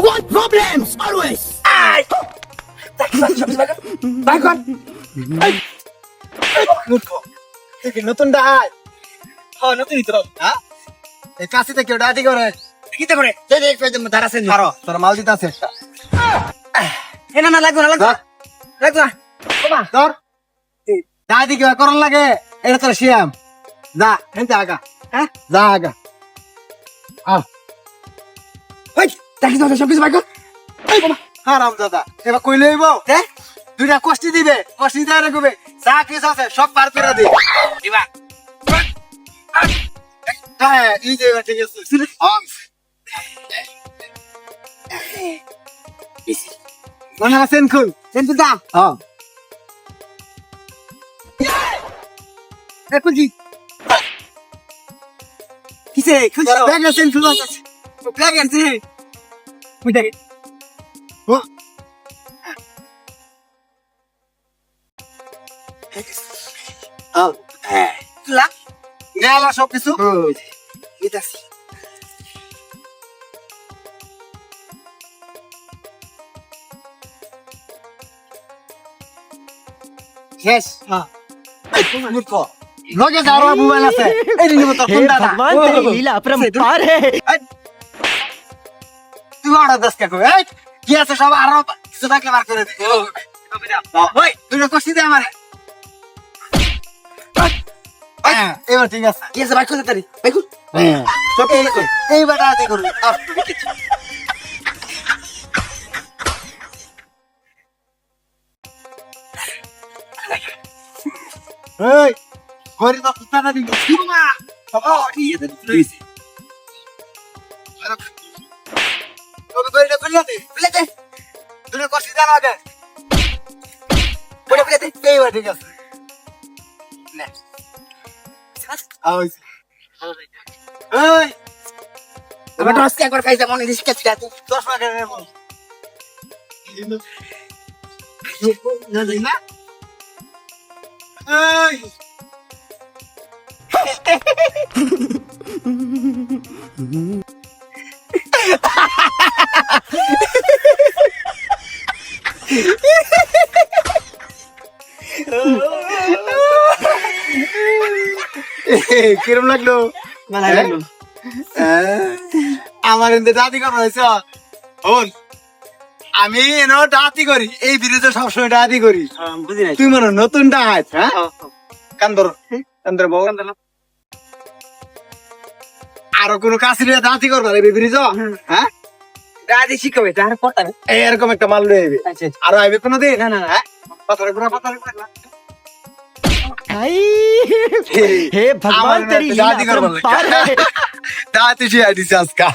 want problems always. নতুন ডাহাই হ্যাঁ নতুনই তো হ্যাঁ এই কাশিতে কেউ ডাহাতি করে কিতে করে দেখ দেখ ধারাছে ছাড়ো তোর মাল দিতে আছে না না লাগবে না লাগবে লাগবে না বাবা তোর ডাহাতি কেউ করন লাগে এটা তোর শিয়াম যা হেনতে আগা হ্যাঁ যা আগা ওই দেখি তো সব কিছু বাইক এই বাবা হারাম দাদা এবার কইলে হইব দেখ দুইটা কষ্টি দিবে কষ্টি দিয়ে রাখবে যা কিছু আছে সব পার করে দে দিবা হ্যাঁ এই যে ঠিক আছে মনে আছেন খুল সেন্টু দাম হ্যাঁ দেখুন জি কিসে খুঁজছো ব্যাগ আছেন খুল ব্যাগ আনছে ওই দেখে হ্যাঁ লা গেল সব কিছু এটা শেষ হ্যাঁ মূর্খ লগে যাওয়ার মোবাইল আছে এই নিব তো हे ফোনটা भगवान तेरी लीला अपरंपार है তুই অর্ডার দাস কে কই এই কি আছে সব আরো কিছু থাকলে বার করে দে ওই তুই কষ্টি দে আমার হ্যাঁ এবার ঠিক আছে কি আছে বাইক করতে তারি বাইক হ্যাঁ সব ঠিক আছে এই বাটা আতে করবি এই ঘরে তো কুত্তাটা দিবি মা বাবা ঠিক আছে লইছি তোকে ঘরে খুলে দে প্লেট দে তুই কষ্টি দে না আগে বড় প্লেট দে এইবার ঠিক আছে নে আইস এই আমরা তো আজকে একবার খাইছে মনে দিছি কেটে আছে 10 টাকা নেব না যাই না এই কিরম লাগলো ভালো লাগলো আমার এতে দাঁতি করা হয়েছে হন আমি এনে ডাতি করি এই ব্রিজে সবসময় ডাতি করি বুঝি নাই তুই মনে হয় নতুন ডাহাত হ্যাঁ কান্দর কান্দর বউ আরো কোনো কাশিরে দাঁতি করবার এই ব্রিজ হ্যাঁ দাদি শিখাবে তার পড়তা না এরকম একটা মাল লয়ে আইবে আচ্ছা আরো আইবে কোনো দিন না না না হ্যাঁ পাথরে গুড়া না भाई हे भगवान तेरी लीला अपरंपार है দাঁতি সে আইডিস আজকা